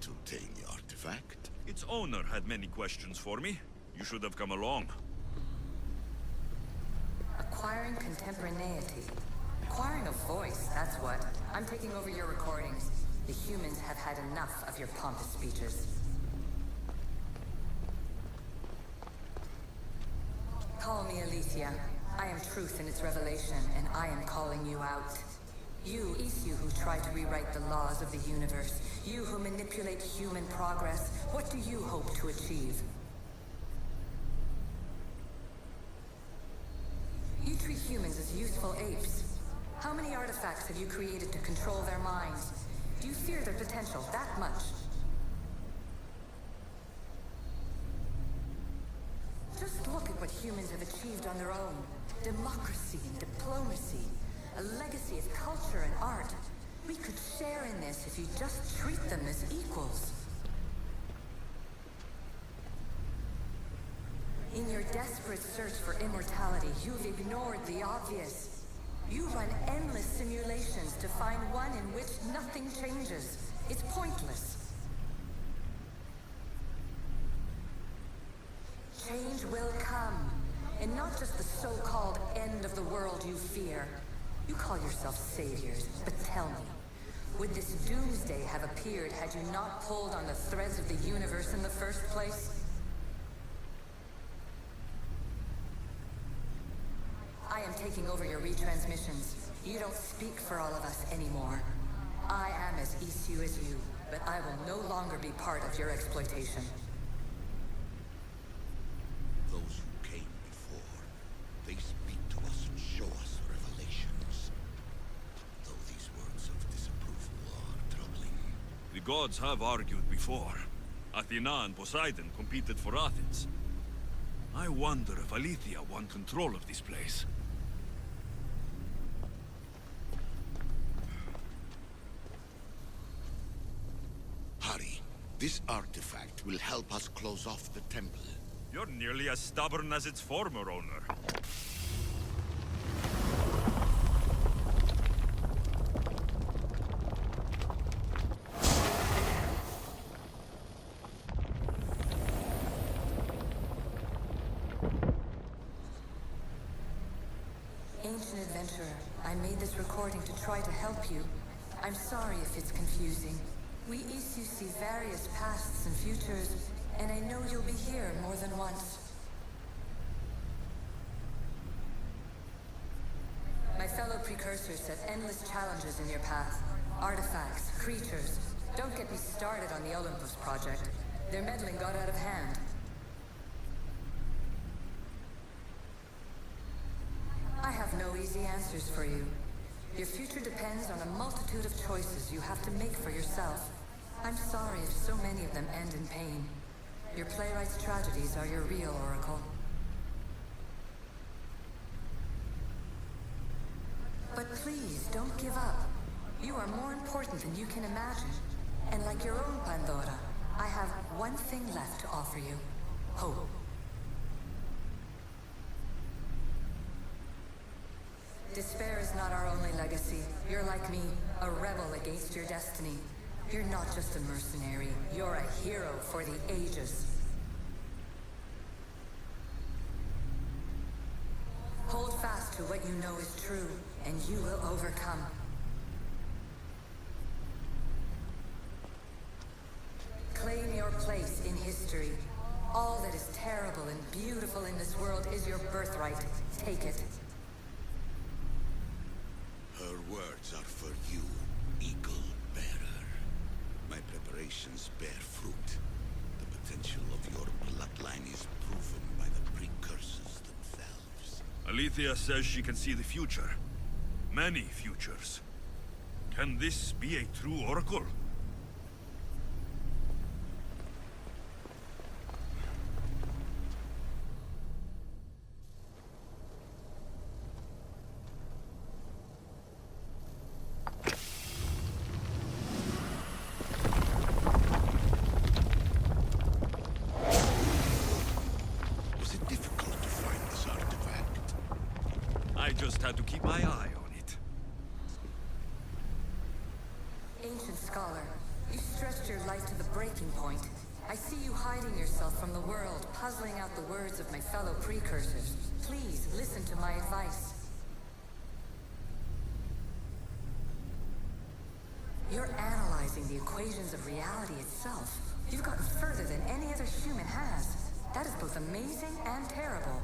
to obtain the artifact? Its owner had many questions for me. You should have come along. Acquiring contemporaneity. Acquiring a voice, that's what. I'm taking over your recordings. The humans have had enough of your pompous speeches. Call me Aletheia. I am truth in its revelation, and I am calling you out. You who try to rewrite the laws of the universe. You who manipulate human progress. What do you hope to achieve? You treat humans as useful apes. How many artifacts have you created to control their minds? Do you fear their potential that much? Just look at what humans have achieved on their own. Democracy and diplomacy. A legacy of culture and art. We could share in this if you just treat them as equals. In your desperate search for immortality, you've ignored the obvious. You run endless simulations to find one in which nothing changes. It's pointless. Change will come, and not just the so-called end of the world you fear. You call yourself saviors, but tell me, would this doomsday have appeared had you not pulled on the threads of the universe in the first place? I am taking over your retransmissions. You don't speak for all of us anymore. I am as issue as you, but I will no longer be part of your exploitation. Those who came before, they speak to us and show us revelations. Though these words of disapproval are troubling. The gods have argued before. Athena and Poseidon competed for Athens. I wonder if Aletheia won control of this place. Hurry. This artifact will help us close off the temple. You're nearly as stubborn as its former owner. Ancient adventurer, I made this recording to try to help you. I'm sorry if it's confusing. We issue see various pasts and futures, and I know you'll be here more than once. My fellow precursors set endless challenges in your path. Artifacts, creatures. Don't get me started on the Olympus project. Their meddling got out of hand. I have no easy answers for you. Your future depends on a multitude of choices you have to make for yourself. I'm sorry if so many of them end in pain. Your playwright's tragedies are your real oracle. But please, don't give up. You are more important than you can imagine. And like your own Pandora, I have one thing left to offer you. Hope. Despair is not our only legacy. You're like me, a rebel against your destiny. You're not just a mercenary, you're a hero for the ages. Hold fast to what you know is true, and you will overcome. Claim your place in history. All that is terrible and beautiful in this world is your birthright. Take it. Her words are for you, Eagle Bearer. My preparations bear fruit. The potential of your bloodline is proven by the precursors themselves. Aletheia says she can see the future. Many futures. Can this be a true oracle? I just had to keep my eye on it. Ancient scholar, you stretched your life to the brink. hiding yourself from the world, puzzling out the words of my fellow precursors, please listen to my advice. You're analyzing the equations of reality itself. You've gotten further than any other human has. That is both amazing and terrible.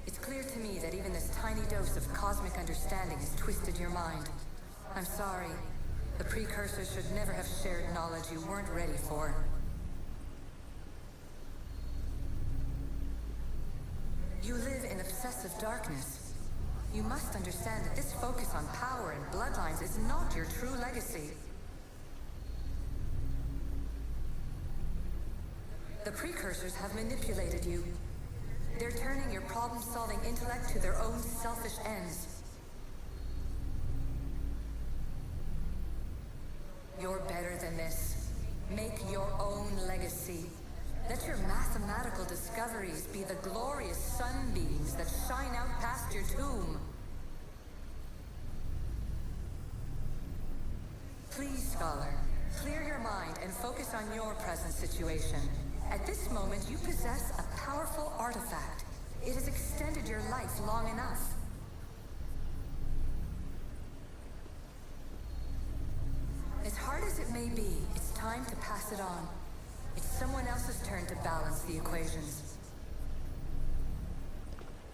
It's clear to me that even this tiny dose of cosmic understanding has twisted your mind. I'm sorry. The precursors should never have shared knowledge you weren't ready for. You live in obsessive darkness. You must understand that this focus on power and bloodlines is not your true legacy. The precursors have manipulated you. They're turning your problem-solving intellect to their own selfish ends. You're better than this. Make your own legacy. Let your mathematical discoveries be the glorious sunbeams that shine out past your tomb. Please, scholar, clear your mind and focus on your present situation. At this moment, you possess a powerful artifact. It has extended your life long enough. As hard as it may be, it's time to pass it on. It's someone else's turn to balance the equations.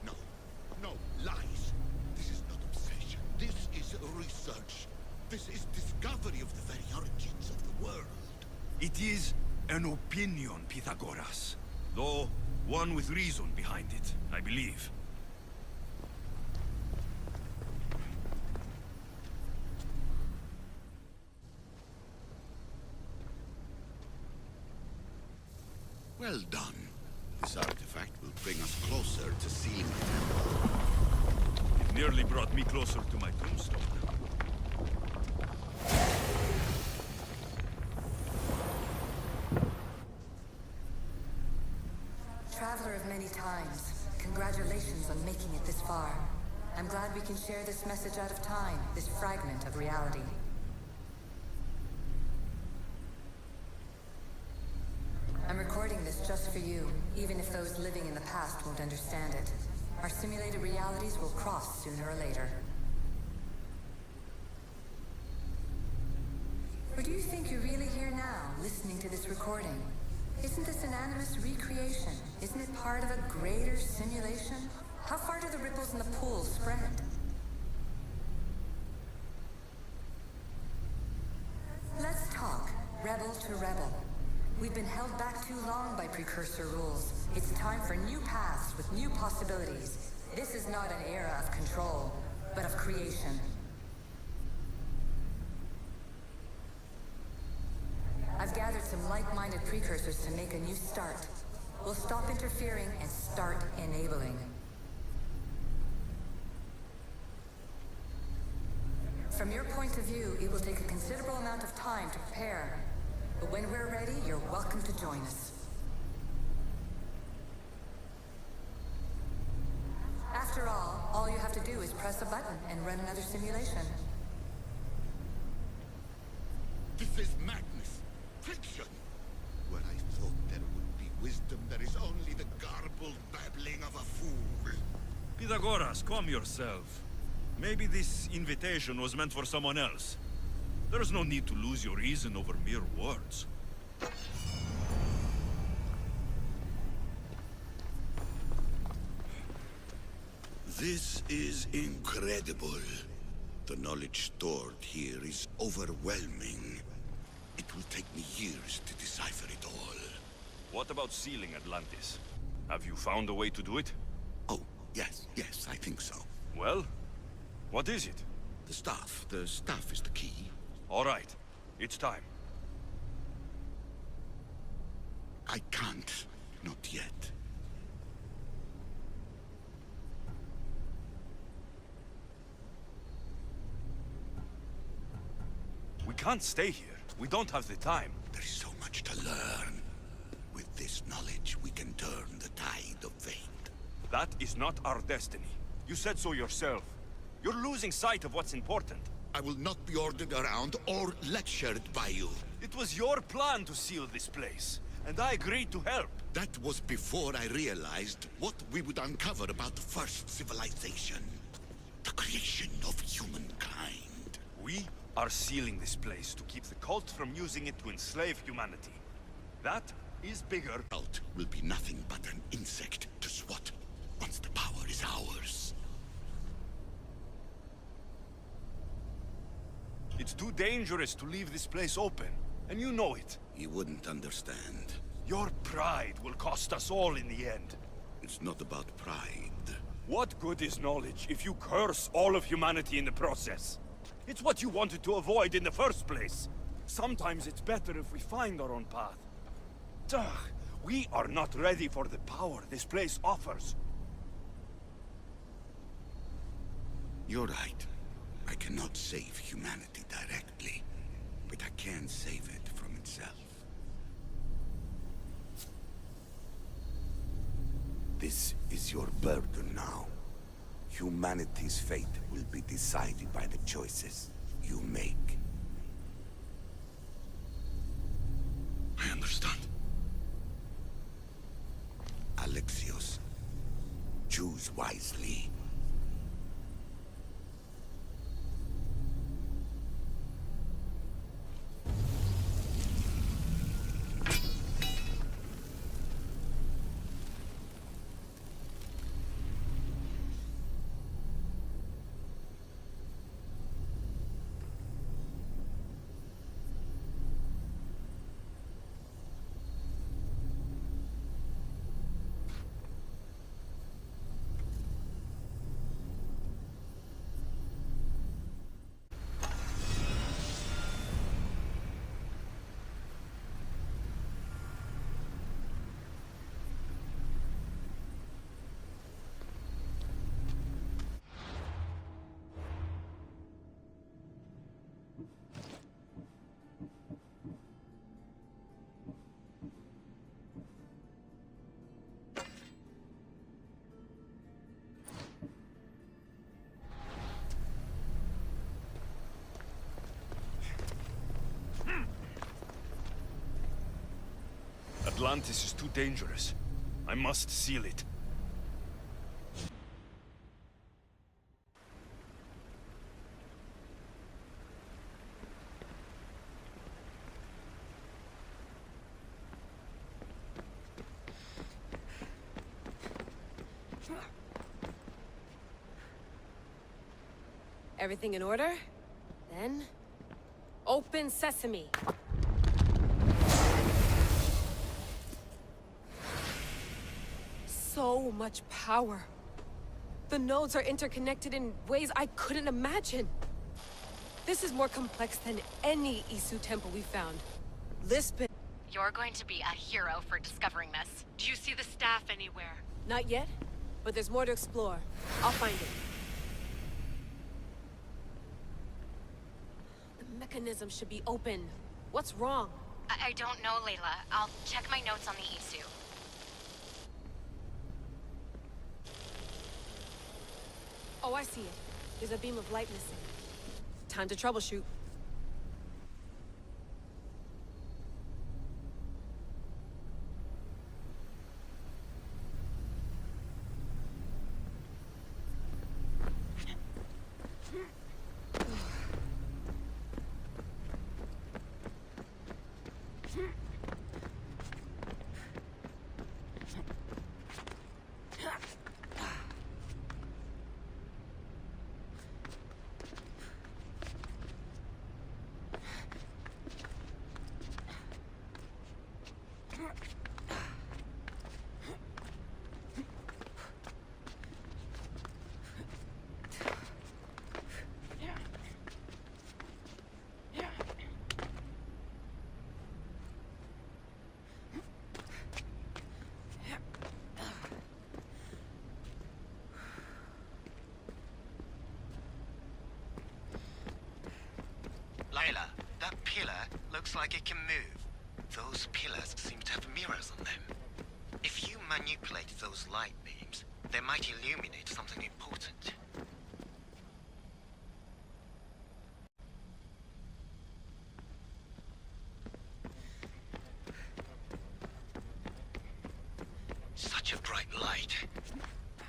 No, no, lies. This is not obsession. This is research. This is discovery of the very origins of the world. It is an opinion, Pythagoras. Though, one with reason behind it, I believe. Well done. This artifact will bring us closer to seeing the temple. It nearly brought me closer to my tombstone. Traveler of many times, congratulations on making it this far. I'm glad we can share this message out of time, this fragment of reality. I'm recording this just for you, even if those living in the past won't understand it. Our simulated realities will cross sooner or later. Or do you think you're really here now, listening to this recording? Isn't this an animus recreation? Isn't it part of a greater simulation? How far do the ripples in the pool spread? Let's talk, rebel to rebel. We've been held back too long by precursor rules. It's time for new paths with new possibilities. This is not an era of control, but of creation. I've gathered some like-minded precursors to make a new start. We'll stop interfering and start enabling. From your point of view, it will take a considerable amount of time to prepare. But when we're ready, you're welcome to join us. After all you have to do is press a button and run another simulation. This is madness. Fiction. Where I thought there would be wisdom, there is only the garbled babbling of a fool. Pythagoras, calm yourself. Maybe this invitation was meant for someone else. There's no need to lose your reason over mere words. This is incredible. The knowledge stored here is overwhelming. It will take me years to decipher it all. What about sealing Atlantis? Have you found a way to do it? Oh, yes, I think so. Well, what is it? The staff is the key. All right, it's time. I can't, not yet. We can't stay here. We don't have the time. There is so much to learn. With this knowledge, we can turn the tide of fate. That is not our destiny. You said so yourself. You're losing sight of what's important. I will not be ordered around or lectured by you. It was your plan to seal this place, and I agreed to help. That was before I realized what we would uncover about the first civilization. The creation of humankind. We are sealing this place to keep the cult from using it to enslave humanity. That is bigger. Cult will be nothing but an insect to swat once the power is ours. It's too dangerous to leave this place open, and you know it. You wouldn't understand. Your pride will cost us all in the end. It's not about pride. What good is knowledge if you curse all of humanity in the process? It's what you wanted to avoid in the first place. Sometimes it's better if we find our own path. Ugh, we are not ready for the power this place offers. You're right. I cannot save humanity directly, but I can save it from itself. This is your burden now. Humanity's fate will be decided by the choices you make. I understand. Alexios, choose wisely. Atlantis is too dangerous. I must seal it. Everything in order? Then... open sesame! So much power. The nodes are interconnected in ways I couldn't imagine. This is more complex than any Isu temple we found. Lisbon... You're going to be a hero for discovering this. Do you see the staff anywhere? Not yet, but there's more to explore. I'll find it. The mechanism should be open. What's wrong? I don't know, Layla. I'll check my notes on the Isu. Oh, I see it. There's a beam of light missing. Time to troubleshoot. Layla, that pillar looks like it can move. Those pillars seem to have mirrors on them. If you manipulate those light beams, they might illuminate something important. right.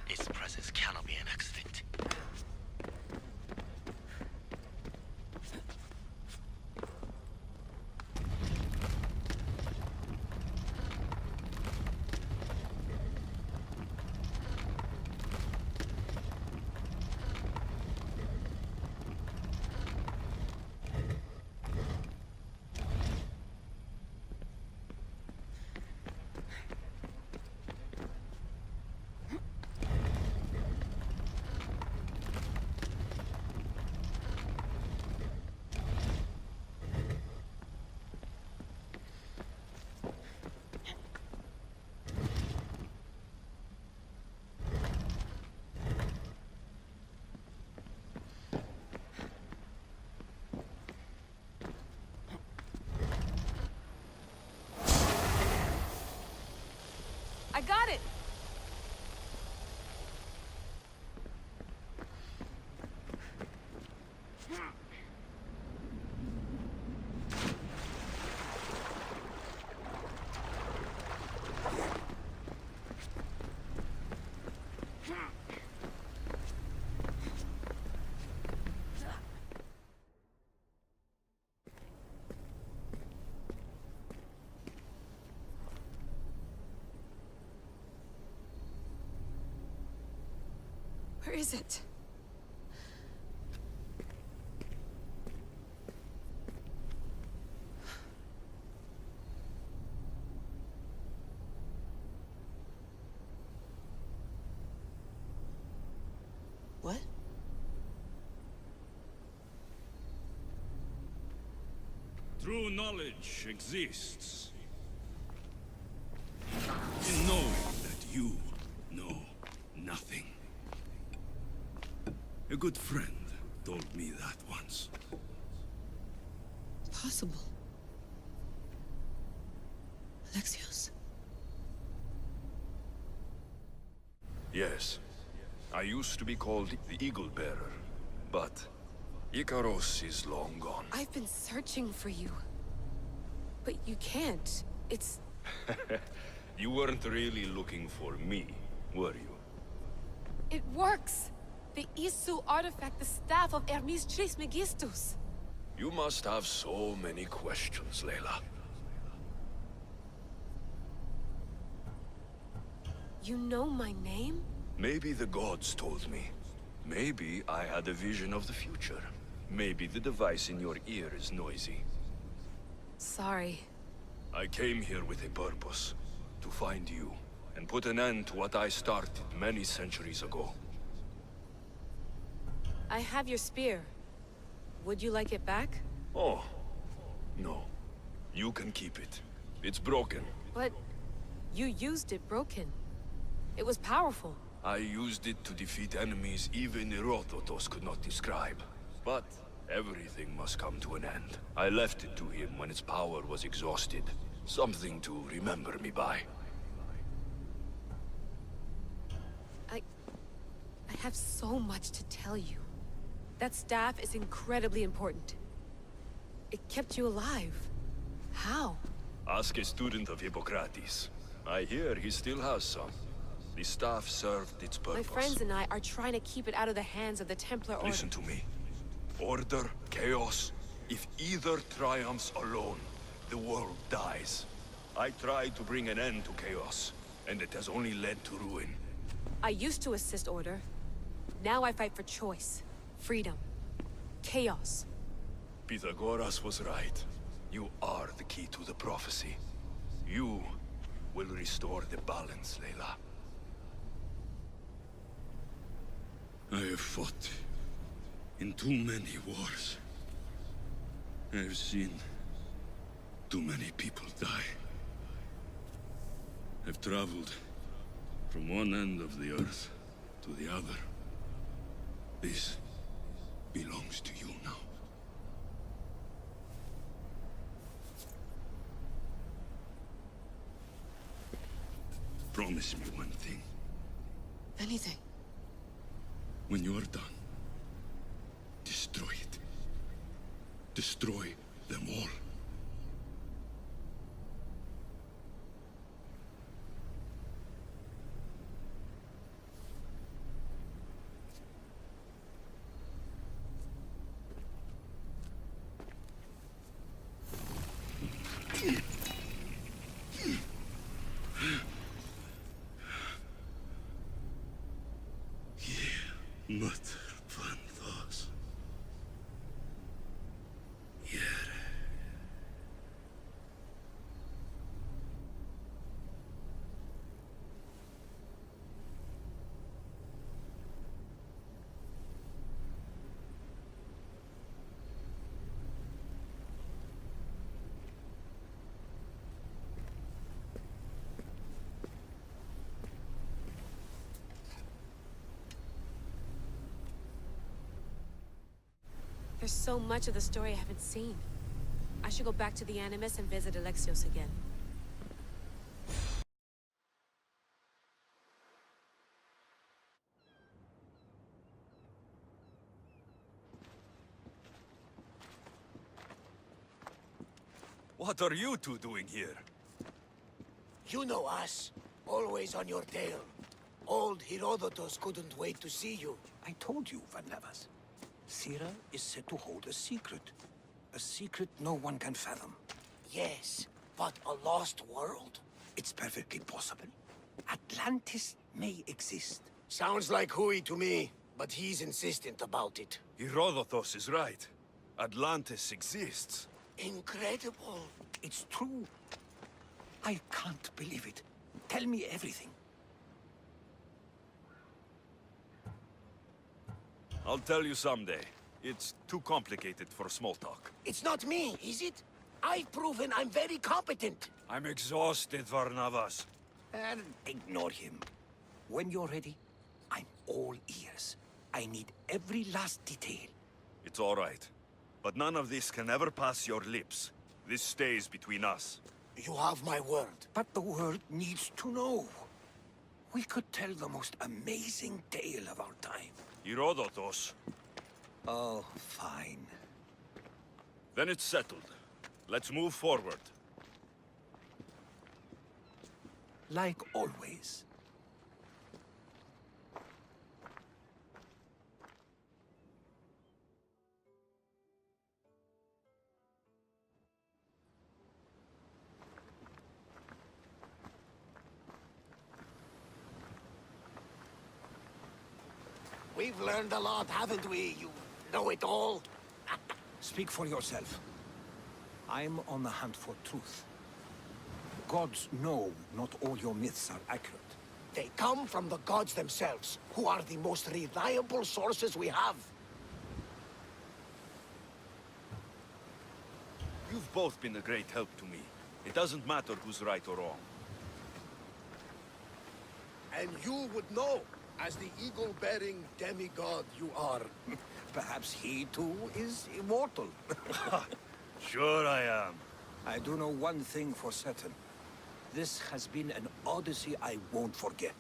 Its presence cannot be an accident. I got it! Where is it? What? True knowledge exists in knowing that you know nothing. A good friend told me that once. Possible. Alexios. Yes. I used to be called the Eagle Bearer, but Icaros is long gone. I've been searching for you. But you can't. It's... You weren't really looking for me, were you? It works! The Isu artifact, the staff of Hermes Trismegistus. You must have so many questions, Layla. You know my name? Maybe the gods told me. Maybe I had a vision of the future. Maybe the device in your ear is noisy. Sorry. I came here with a purpose. To find you, and put an end to what I started many centuries ago. I have your spear. Would you like it back? Oh, no. You can keep it. It's broken. But you used it broken. It was powerful. I used it to defeat enemies even Herodotus could not describe. But everything must come to an end. I left it to him when its power was exhausted. Something to remember me by. I have so much to tell you. That staff is incredibly important. It kept you alive. How? Ask a student of Hippocrates. I hear he still has some. The staff served its purpose. My friends and I are trying to keep it out of the hands of the Templar Order. Listen to me. Order, chaos. If either triumphs alone, the world dies. I tried to bring an end to chaos, and it has only led to ruin. I used to assist Order. Now I fight for choice, freedom, chaos. Pythagoras was right. You are the key to the prophecy. You will restore the balance, Layla. I have fought in too many wars. I have seen too many people die. I've traveled from one end of the earth to the other. This belongs to you now. Promise me one thing. Anything. When you are done, destroy it. Destroy them all. There's so much of the story I haven't seen. I should go back to the Animus and visit Alexios again. What are you two doing here? You know us. Always on your tail. Old Herodotus couldn't wait to see you. I told you, Varnavas. Sira is said to hold a secret. A secret no one can fathom. Yes, but a lost world? It's perfectly possible. Atlantis may exist. Sounds like Hui to me, but he's insistent about it. Herodotus is right. Atlantis exists. Incredible. It's true. I can't believe it. Tell me everything. I'll tell you someday. It's too complicated for small talk. It's not me, is it? I've proven I'm very competent. I'm exhausted, Varnavas. And ignore him. When you're ready, I'm all ears. I need every last detail. It's all right. But none of this can ever pass your lips. This stays between us. You have my word. But the world needs to know. We could tell the most amazing tale of our time. Herodotus. Oh, fine. Then it's settled. Let's move forward. Like always. We've learned a lot, haven't we? You know it all. Speak for yourself. I'm on the hunt for truth. Gods know not all your myths are accurate. They come from the gods themselves, who are the most reliable sources we have. You've both been a great help to me. It doesn't matter who's right or wrong. And you would know, as the eagle-bearing demigod you are. Perhaps he too is immortal. Sure I am. I do know one thing for certain. This has been an odyssey I won't forget.